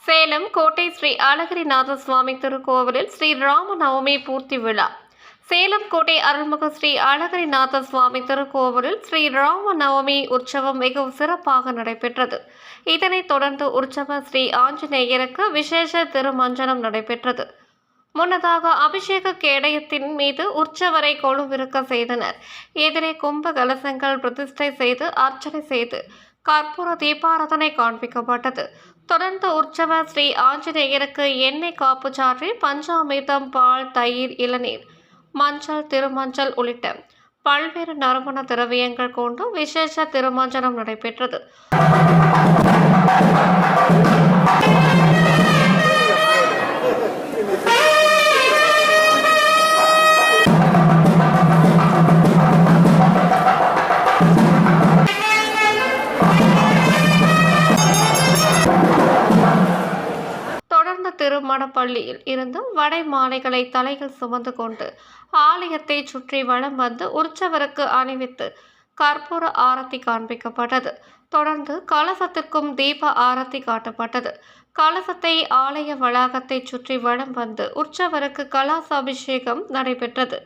சேலம் கோட்டை ஸ்ரீ அழகிரிநாத சுவாமி திருக்கோவிலில் ஸ்ரீ ராமநவமி பூர்த்தி விழா. சேலம் கோட்டை அருள்மிகு ஸ்ரீ அழகிரிநாத சுவாமி திருக்கோவிலில் ஸ்ரீ ராமநவமி உற்சவம் மிகவும் சிறப்பாக நடைபெற்றது. இதனைத் தொடர்ந்து உற்சவ ஸ்ரீ ஆஞ்சநேயருக்கு விசேஷ திருமஞ்சனம் நடைபெற்றது. முன்னதாக அபிஷேக கேடயத்தின் மீது உற்சவரை கொலுவிருக்க செய்தனர். எதிரே கும்ப கலசங்கள் பிரதிஷ்டை செய்து அர்ச்சனை செய்து கற்பூர தீபாராதனை காண்பிக்கப்பட்டது. தொடர்ந்து உற்சவ ஸ்ரீ ஆஞ்சநேயருக்கு எண்ணெய் காப்பு சாற்றி பஞ்சாமிர்தம், பால், தயிர், இளநீர், மஞ்சள், திருமஞ்சள் உள்ளிட்ட பல்வேறு நறுமண திரவியங்கள் கொண்டு விசேஷ திருமஞ்சனம் நடைபெற்றது. திருமணப்பள்ளியில் இருந்து வடை மாலைகளை தலையில் சுமந்து கொண்டு ஆலயத்தை சுற்றி வலம் வந்து உற்சவருக்கு அணிவித்து கற்பூர ஆரத்தி காண்பிக்கப்பட்டது. தொடர்ந்து கலசத்திற்கும் தீப ஆரத்தி காட்டப்பட்டது. கலசத்தை ஆலய வளாகத்தை சுற்றி வலம் வந்து உற்சவருக்கு கலச அபிஷேகம் நடைபெற்றது.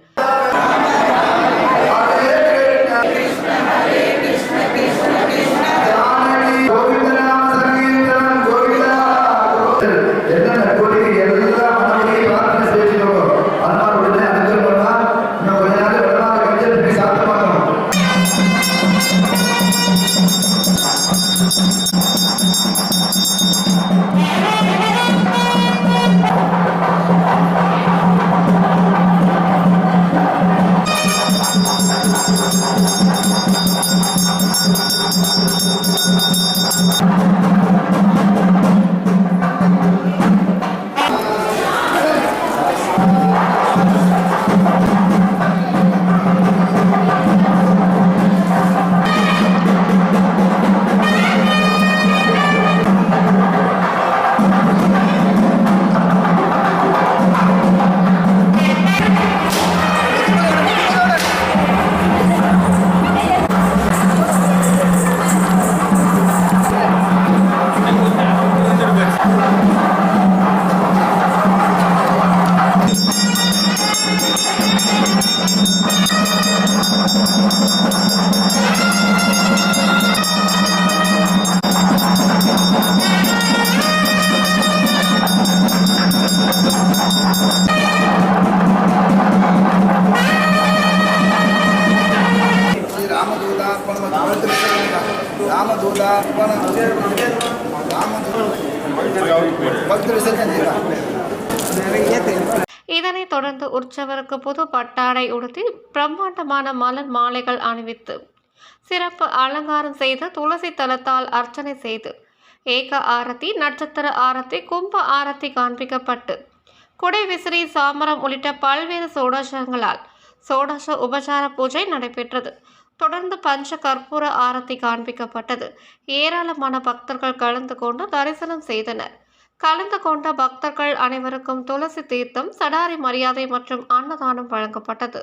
இதனைத் தொடர்ந்து உற்சவருக்கு புது பட்டாடை உடுத்தி பிரம்மாண்டமான மலர் மாலைகள் அணிவித்து சிறப்பு அலங்காரம் செய்து துளசி தலத்தால் அர்ச்சனை செய்து ஏக ஆரத்தி, நட்சத்திர ஆரத்தி, கும்ப ஆரத்தி காண்பிக்கப்பட்டு குடை விசிறி, சாமரம் உள்ளிட்ட பல்வேறு சோடசங்களால் சோடச உபசார பூஜை நடைபெற்றது. தொடர்ந்து பஞ்ச கற்பூர ஆரத்தி காண்பிக்கப்பட்டது. ஏராளமான பக்தர்கள் கலந்து கொண்டு தரிசனம் செய்தனர். கலந்து கொண்ட பக்தர்கள் அனைவருக்கும் துளசி தீர்த்தம், சடாரி மரியாதை மற்றும் அன்னதானம் வழங்கப்பட்டது.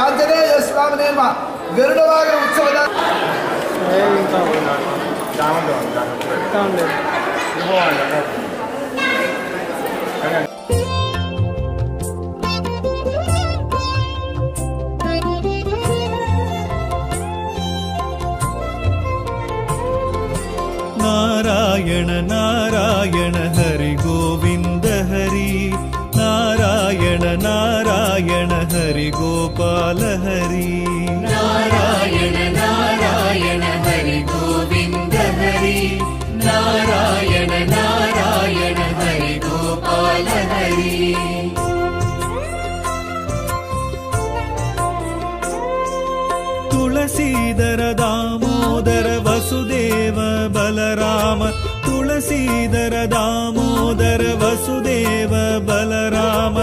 ಆಂಜನೇಯ ಸ್ವಾಮಿ ನೇಮ ಗರುಡವಾಗ ಉತ್ಸವದ ನಾರಾಯಣ ನಾರಾಯಣ ಹರಿ ಗೋವಿಂದ ಹರಿ ನಾರಾಯಣ ನಾರಾಯಣ ಹರಿ ಗೋಪಾಲ ಹರಿ ನಾರಾಯಣ ನಾರಾಯಣ ಹರಿ ಗೋವಿಂದ ಹರಿ ನಾರಾಯಣ ನಾರಾಯಣ ಹರಿ ಗೋಪಾಲ ಹರಿ ತುಳಸೀಧರ ದಾಮೋದರ ವಸುದೇವ वसुदेव बलराम तुलसीधर दामोदर वसुदेव बलराम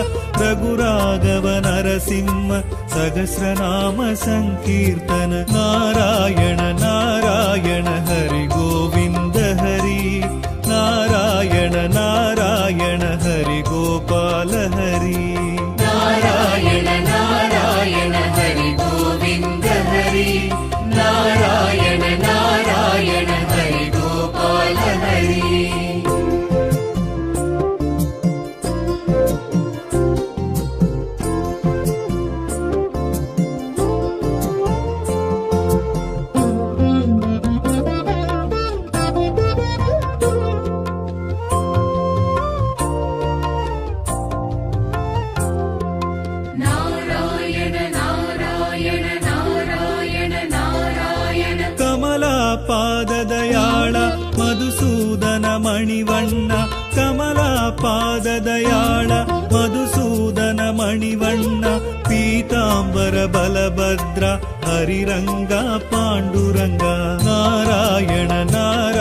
रघुराघव नरसिंह सहस्रनाम संकीर्तन नारायण नारायण हरि गोविंद हरि नारायण नारायण हरि गोपाल हरि नारायण नारायण हरि गोविंद हरि नारायण नारायण हरि गोपाल हरि पाददयाळ मधुसूदन मणिवण्ण कमला पाददयाळ मधुसूदन मणिवण्ण पीताम्बर बलभद्र हरिरङ्गा पाण्डुरङ्गा नारायण नारायण